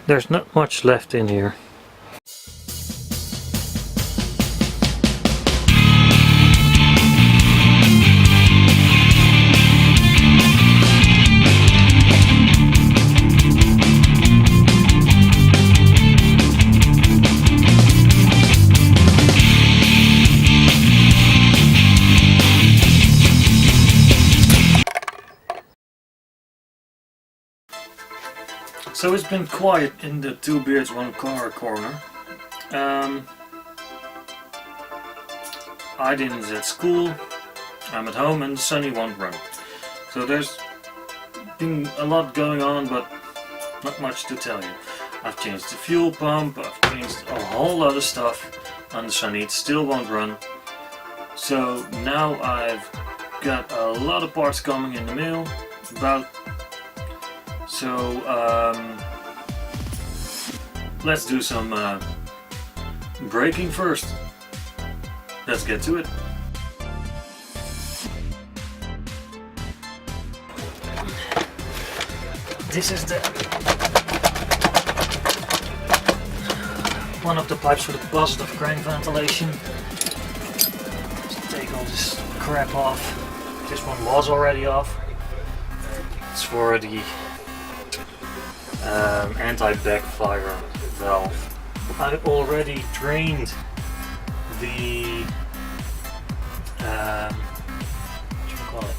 There's not much left in here. So it's been quiet in the TwoBeardsOneCar corner. Aydin's at school, I'm at home, and Sunny won't run. So there's been a lot going on, but not much to tell you. I've changed the fuel pump, I've changed a whole lot of stuff on the Sunny. It still won't run. So now I've got a lot of parts coming in the mail. Let's do some braking first. Let's get to it. This is one of the pipes for the positive crank ventilation. Just take all this crap off. This one was already off. It's for the anti-backfire valve. I already drained the what do you call it?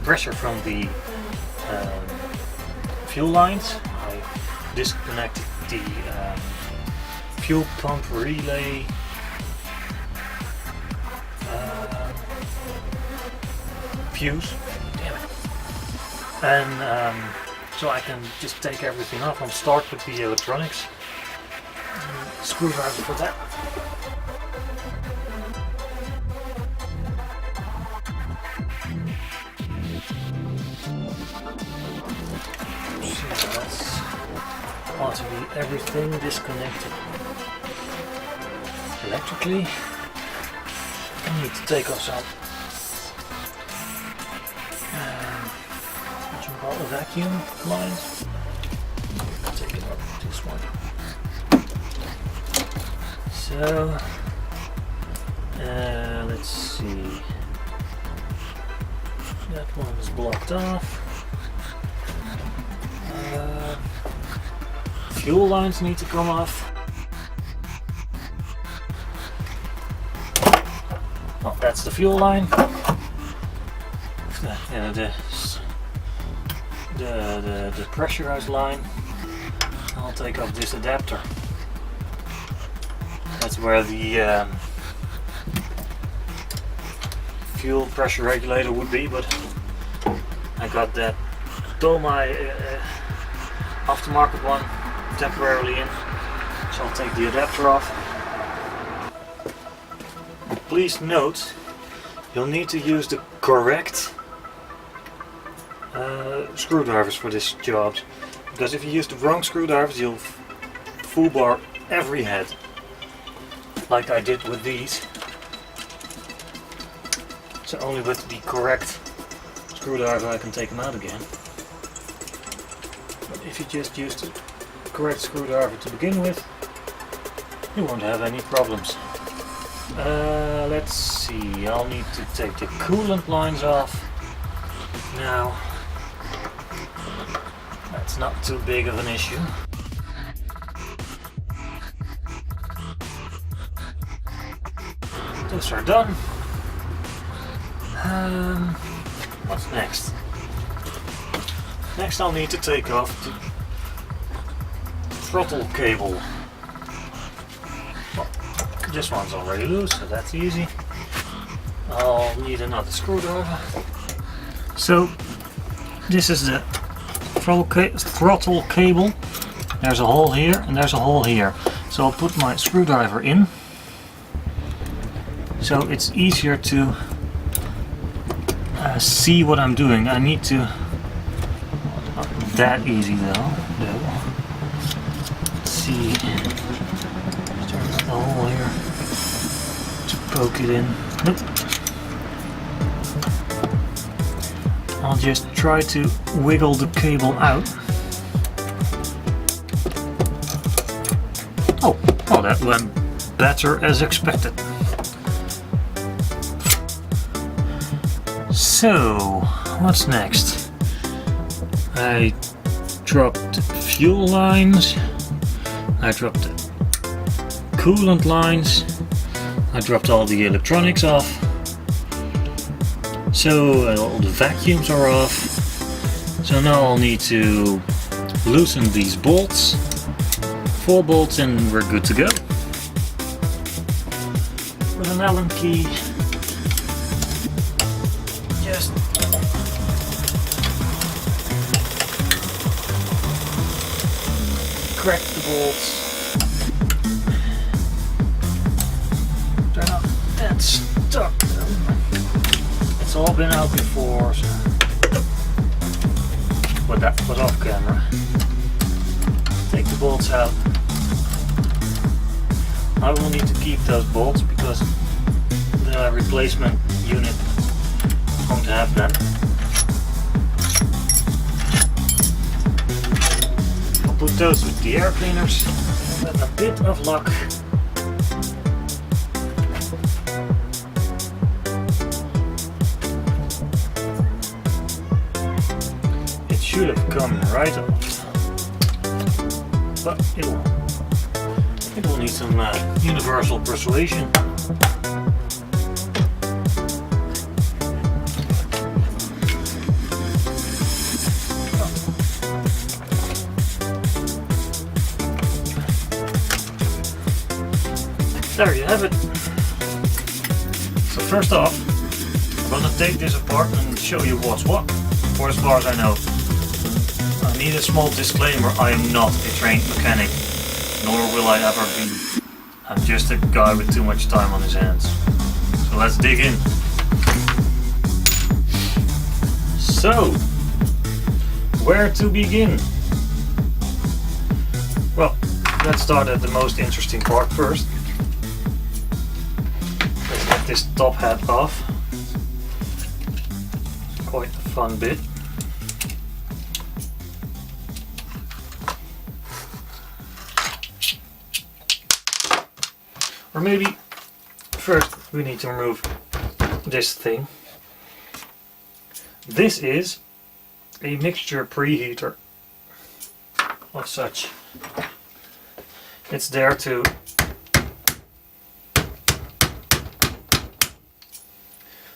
Pressure from the fuel lines. I disconnected the fuel pump relay fuse. Damn it. And so I can just take everything off and start with the electronics. Screwdriver for that. So that's ought to be everything disconnected electrically. I need to take off some the vacuum lines. Take it off this one. So let's see. That one is blocked off. Fuel lines need to come off. Oh, that's the fuel line. The pressurized line. I'll take off this adapter. That's where the fuel pressure regulator would be, but I got that my aftermarket one temporarily in, so I'll take the adapter off. Please note, you'll need to use the correct screwdrivers for this job, because if you use the wrong screwdrivers you'll full bar every head, like I did with these. So only with the correct screwdriver I can take them out again. But if you just use the correct screwdriver to begin with, you won't have any problems. Let's see, I'll need to take the coolant lines off now. That's not too big of an issue. Those are done. What's next? Next I'll need to take off the throttle cable. Well, this one's already loose, so that's easy. I'll need another screwdriver. So this is the throttle cable. There's a hole here and there's a hole here. So I'll put my screwdriver in, so it's easier to see what I'm doing. I need to, not that easy though. Let's see, turn the hole here to poke it in. Nope. I'll just try to wiggle the cable out. Oh, well, that went better as expected. So, what's next? I dropped fuel lines, I dropped the coolant lines, I dropped all the electronics off, so all the vacuums are off. So now I'll need to loosen these bolts, 4 bolts, and we're good to go. With an Allen key, just crack the bolts. They're not that stuck. It's all been out before, so. But that was off camera. Take the bolts out. I will need to keep those bolts because the replacement unit won't have them. I'll put those with the air cleaners with a bit of luck. It should have come right off, but it won't. It will need some universal persuasion. There you have it. So first off, I'm gonna take this apart and show you what's what, for as far as I know. I need a small disclaimer, I am not a trained mechanic, nor will I ever be. I'm just a guy with too much time on his hands. So let's dig in. So, where to begin? Well, let's start at the most interesting part first. Let's get this top hat off. It's quite a fun bit. Or maybe first we need to remove this thing. This is a mixture preheater of such. It's there to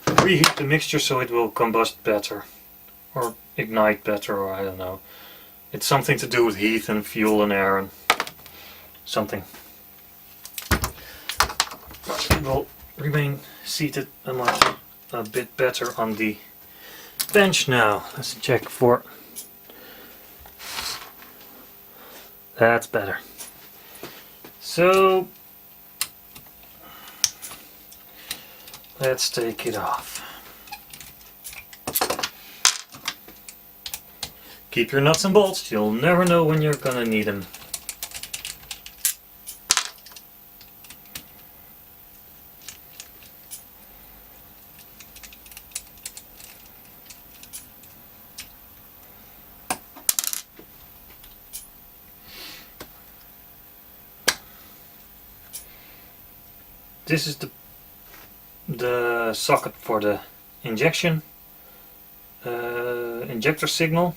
preheat the mixture so it will combust better or ignite better, or I don't know. It's something to do with heat and fuel and air and something. It will remain seated a bit better on the bench now. Let's check for... That's better. So let's take it off. Keep your nuts and bolts, you'll never know when you're gonna need them. This is the socket for the injection. Injector signal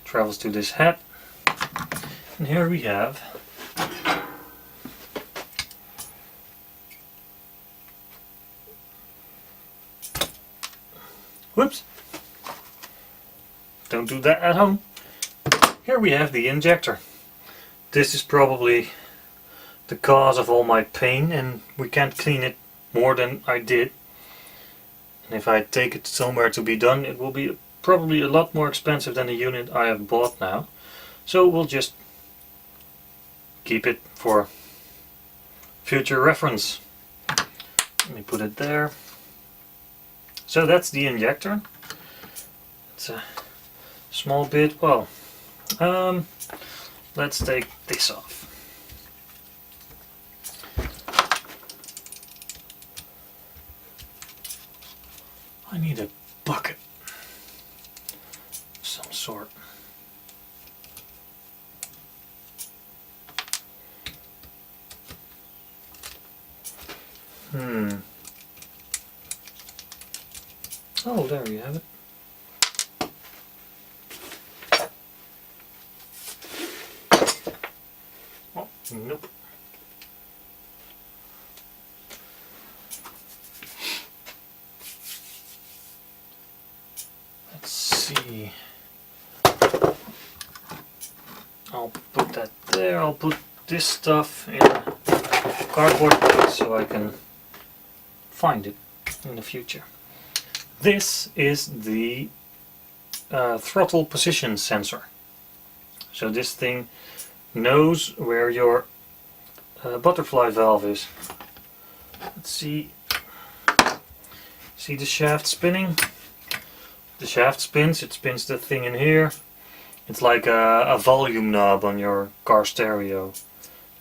travels to this head, and here we have whoops, don't do that at home. Here we have the injector. This is probably the cause of all my pain, and we can't clean it more than I did. And if I take it somewhere to be done, it will be probably a lot more expensive than the unit I have bought now. So we'll just keep it for future reference. Let me put it there. So that's the injector. It's a small bit. Well, let's take this off. I need a bucket of some sort. Oh, there you have it. Oh, nope. Let's see. I'll put that there. I'll put this stuff in a cardboard box so I can find it in the future. This is the throttle position sensor. So this thing knows where your butterfly valve is. Let's see. See the shaft spinning? The shaft spins, it spins the thing in here. It's like a volume knob on your car stereo.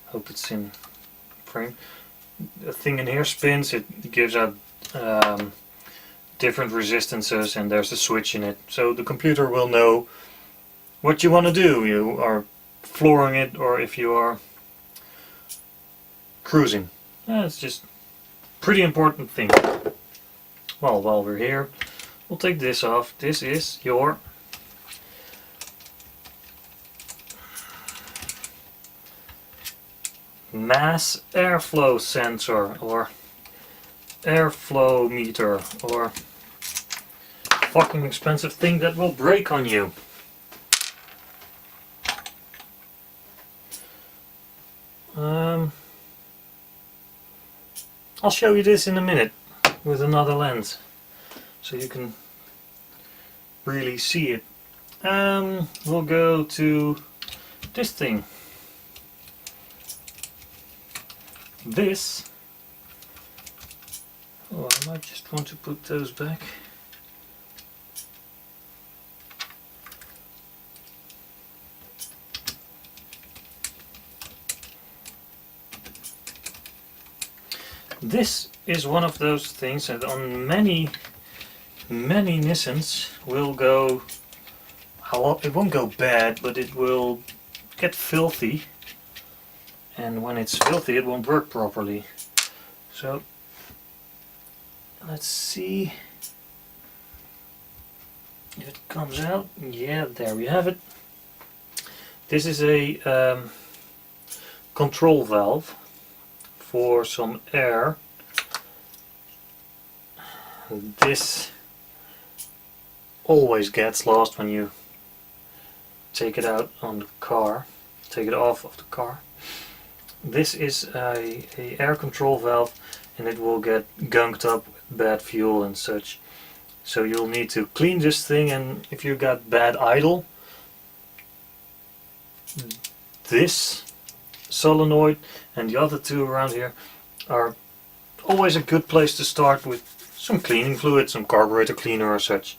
Hope it's in frame. The thing in here spins, it gives out different resistances, and there's a switch in it. So the computer will know what you want to do. You are flooring it, or if you are cruising. It's just pretty important thing. Well, while we're here, we'll take this off. This is your mass airflow sensor, or airflow meter, or fucking expensive thing that will break on you. I'll show you this in a minute with another lens so you can really see it. We'll go to this thing. This, oh, I might just want to put those back. This is one of those things that on many Nissans will go, it won't go bad, but it will get filthy, and when it's filthy it won't work properly. So let's see if it comes out. Yeah, there we have it. This is a control valve for some air. This always gets lost when you take it out on the car, take it off of the car. This is a air control valve, and it will get gunked up with bad fuel and such. So you'll need to clean this thing, and if you got bad idle, this solenoid and the other two around here are always a good place to start with some cleaning fluid, some carburetor cleaner or such.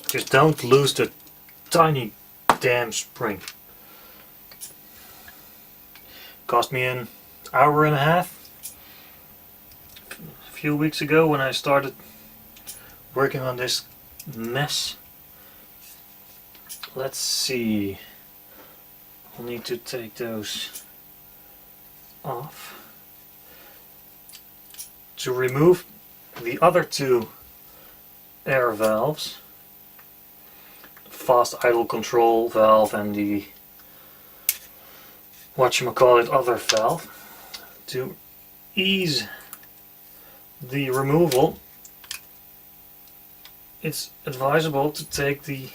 Just don't lose the tiny damn spring. Cost me an hour and a half a few weeks ago when I started working on this mess. Let's see. I'll need to take those off. To remove the other two air valves, fast idle control valve and the whatchamacallit other valve, to ease the removal, it's advisable to take the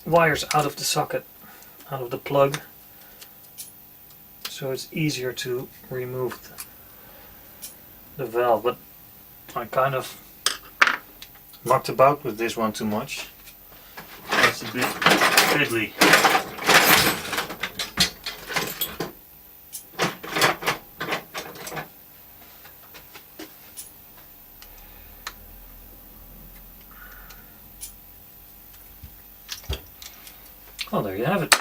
wires out of the socket, out of the plug, so it's easier to remove the valve. But I kind of mucked about with this one too much. It's a bit fiddly. Oh, there you have it.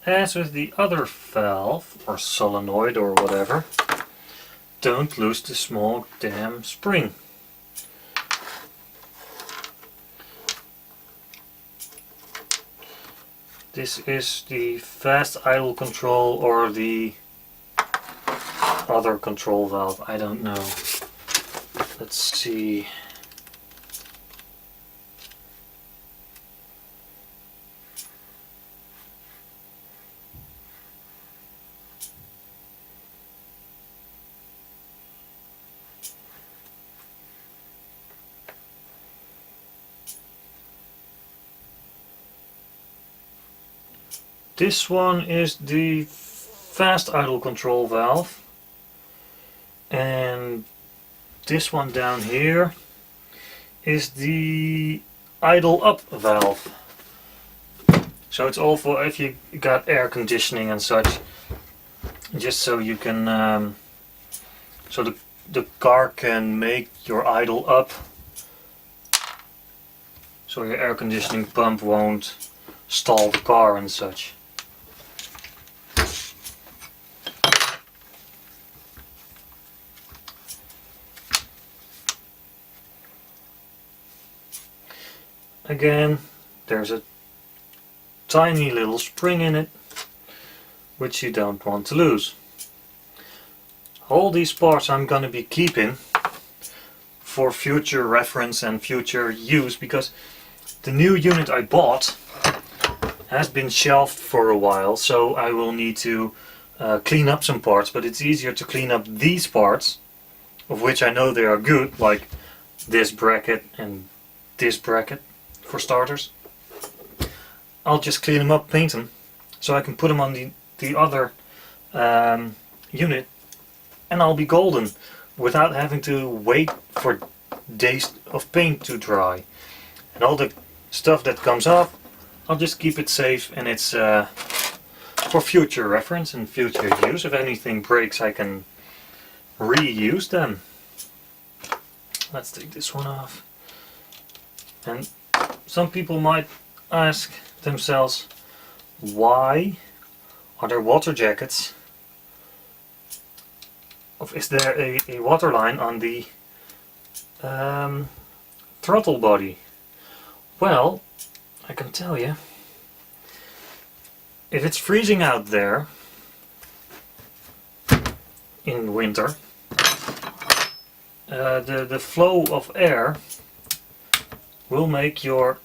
as with the other valve, or solenoid or whatever, don't lose the small damn spring. This is the fast idle control or the other control valve, I don't know. Let's see. This one is the fast idle control valve, and this one down here is the idle up valve. So it's all for if you got air conditioning and such, just so you can so the car can make your idle up, so your air conditioning pump won't stall the car and such. Again, there's a tiny little spring in it, which you don't want to lose. All these parts I'm going to be keeping for future reference and future use, because the new unit I bought has been shelved for a while, so I will need to clean up some parts, but it's easier to clean up these parts, of which I know they are good, like this bracket and this bracket. For starters, I'll just clean them up, paint them, so I can put them on the other unit, and I'll be golden without having to wait for days of paint to dry. And all the stuff that comes off, I'll just keep it safe, and it's for future reference and future use. If anything breaks, I can reuse them. Let's take this one off. And some people might ask themselves, why are there water jackets? Is there a water line on the throttle body? Well, I can tell you, if it's freezing out there in winter, the flow of air will make your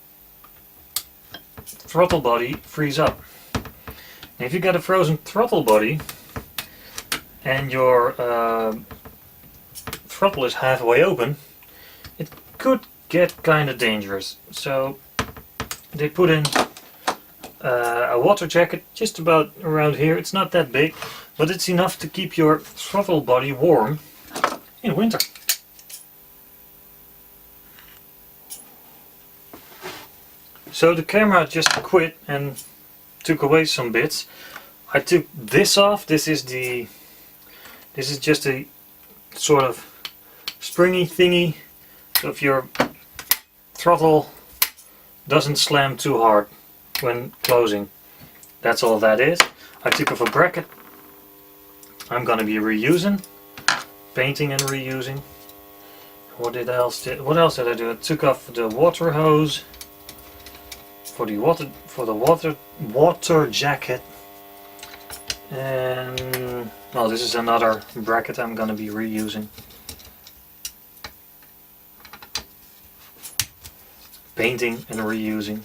throttle body freeze up. And if you got a frozen throttle body and your throttle is halfway open, it could get kind of dangerous. So they put in a water jacket just about around here. It's not that big, but it's enough to keep your throttle body warm in winter. So the camera just quit and took away some bits. I took this off. This is just a sort of springy thingy, so if your throttle doesn't slam too hard when closing. That's all that is. I took off a bracket. I'm gonna be reusing, painting and reusing. What else did I do? I took off the water hose for the water jacket, and well, this is another bracket I'm gonna be reusing. Painting and reusing.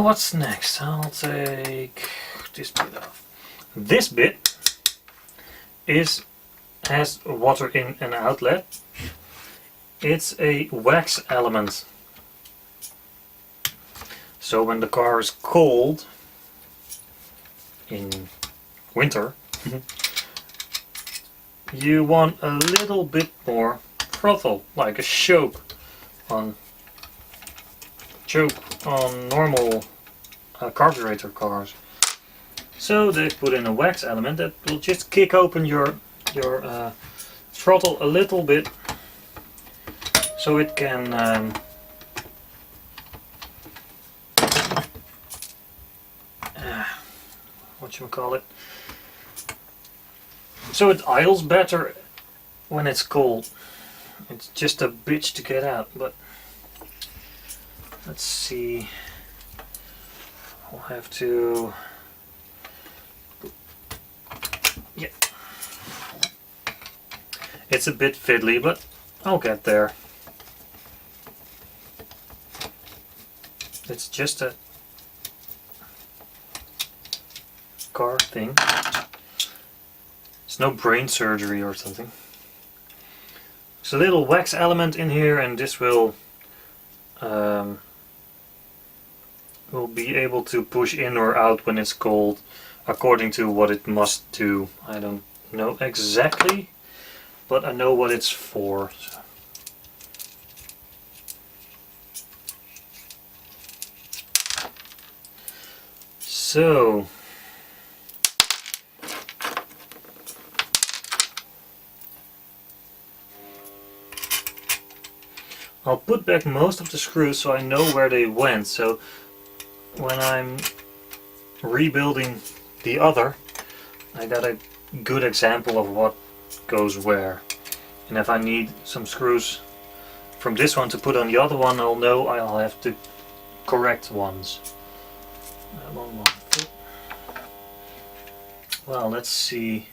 What's next? I'll take this bit off. This bit has water in and outlet. It's a wax element. So when the car is cold in winter, you want a little bit more throttle, like a choke on choke on normal carburetor cars. So they put in a wax element that will just kick open your throttle a little bit, so it can whatchamacallit, so it idles better when it's cold. It's just a bitch to get out, but let's see. I'll have to, yeah, it's a bit fiddly, but I'll get there. It's just a car thing. It's no brain surgery or something. There's a little wax element in here, and this will be able to push in or out when it's cold, according to what it must do. I don't know exactly, but I know what it's for. So I'll put back most of the screws so I know where they went, so when I'm rebuilding the other, I got a good example of what goes where. And if I need some screws from this one to put on the other one, I'll know I'll have to correct ones. That one won't fit. Well, let's see.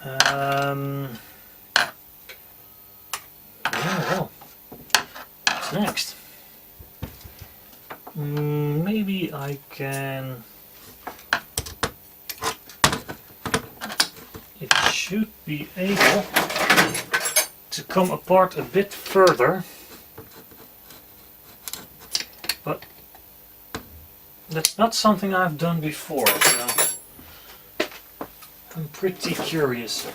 Yeah, well, what's next? Maybe I can. It should be able to come apart a bit further, but that's not something I've done before, so I'm pretty curious.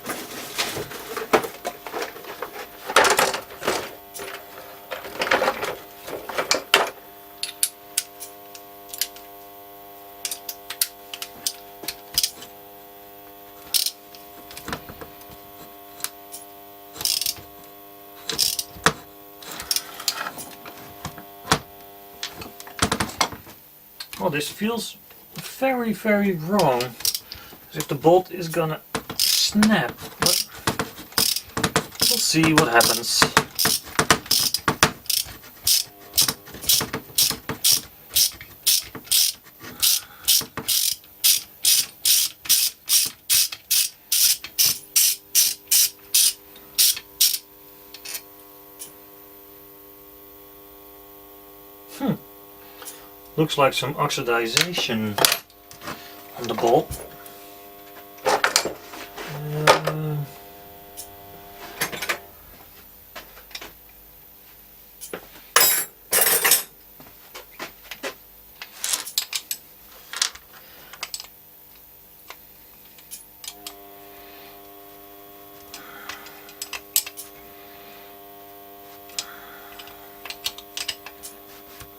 Well, this feels very, very wrong, as if the bolt is gonna snap, but we'll see what happens. Looks like some oxidization on the bolt.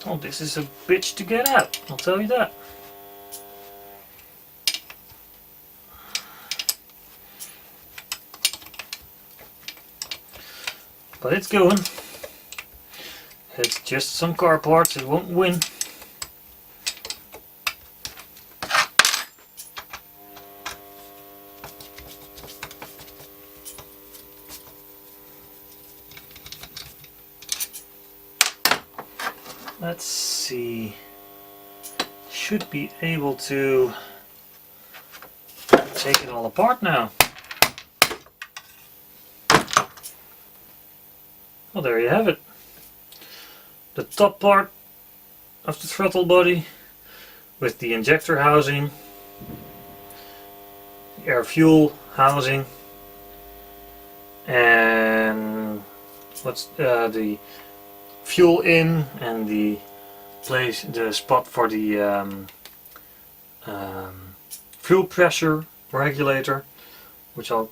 Oh, this is a bitch to get out, I'll tell you that. But it's going. It's just some car parts, it won't win. Let's see, should be able to take it all apart now. Well, there you have it. The top part of the throttle body with the injector housing, the air fuel housing, and what's the fuel in, and the spot for the fuel pressure regulator, which I'll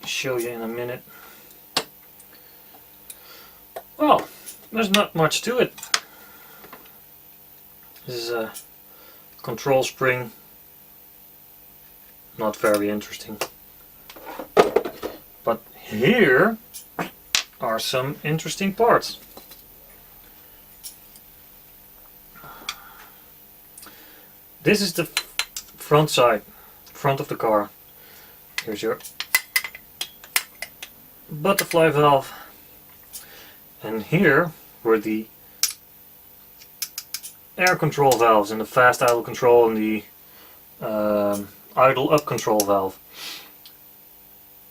show you in a minute. Well, there's not much to it. This is a control spring. Not very interesting. But here are some interesting parts. This is the front side, front of the car. Here's your butterfly valve. And here were the air control valves and the fast idle control and the idle up control valve.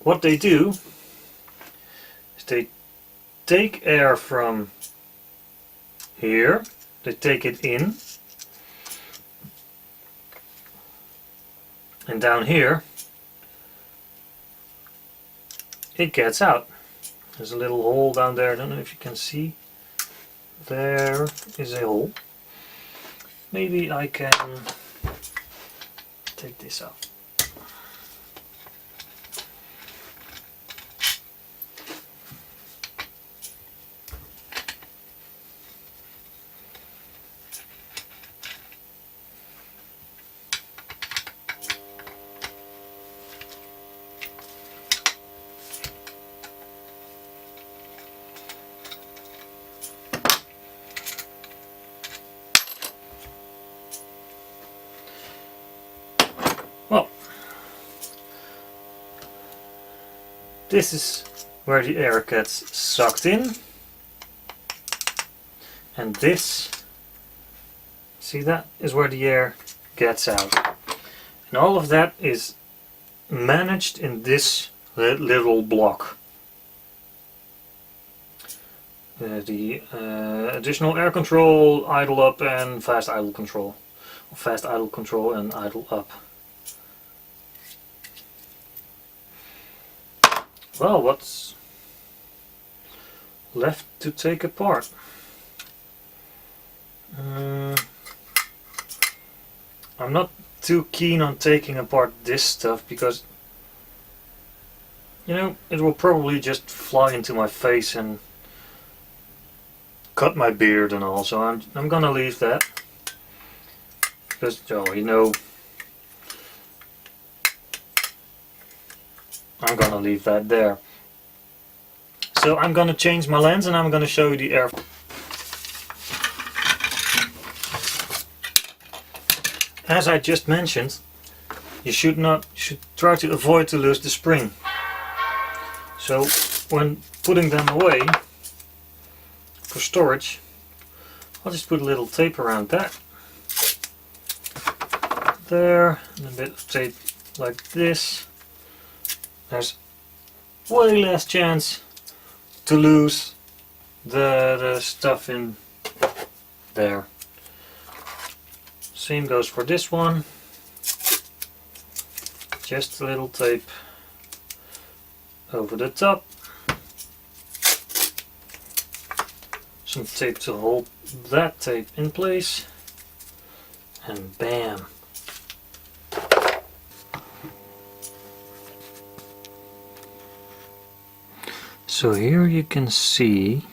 What they do is they take air from here, they take it in, and down here it gets out. There's a little hole down there, I don't know if you can see. There is a hole. Maybe I can take this out. Well, this is where the air gets sucked in, and this, see, that is where the air gets out. And all of that is managed in this little block. The additional air control, idle up and fast idle control. Fast idle control and idle up. Well, what's left to take apart? I'm not too keen on taking apart this stuff because, you know, it will probably just fly into my face and cut my beard and all, so I'm gonna leave that. Because, oh, you know, I'm gonna leave that there. So I'm gonna change my lens and I'm gonna show you the air. As I just mentioned, you should try to avoid to lose the spring. So when putting them away for storage, I'll just put a little tape around that. There, and a bit of tape like this. There's way less chance to lose the stuff in there. Same goes for this one. Just a little tape over the top. Some tape to hold that tape in place. And bam! So here you can see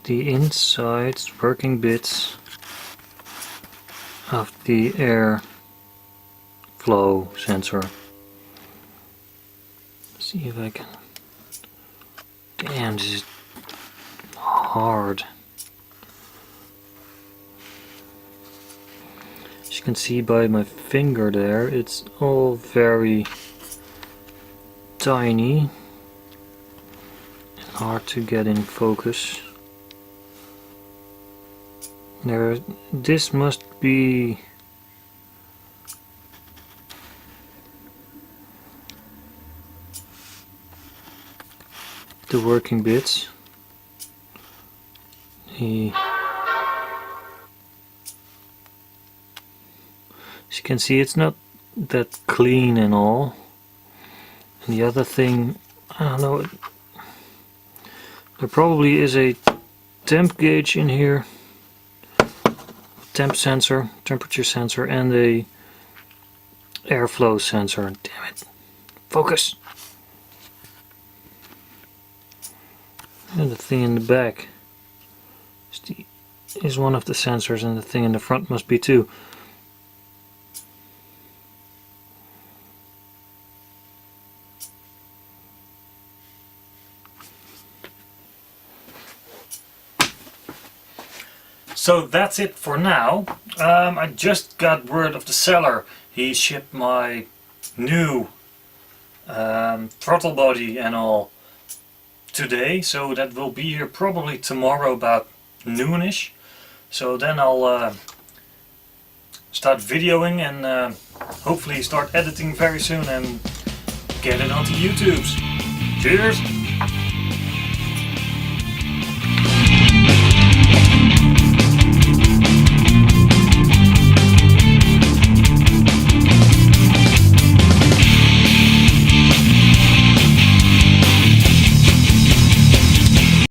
the inside working bits of the air flow sensor. See if I can. Damn, this is hard. As you can see by my finger there, it's all very tiny and hard to get in focus. This must be the working bits. As you can see, it's not that clean and all. And the other thing, I don't know, there probably is a temp gauge in here, temp sensor, temperature sensor, and a airflow sensor. Damn it, focus! And the thing in the back is the is one of the sensors, and the thing in the front must be too. So that's it for now. I just got word of the seller. He shipped my new throttle body and all today, so that will be here probably tomorrow about noonish. So then I'll start videoing and hopefully start editing very soon and get it onto YouTube's. Cheers!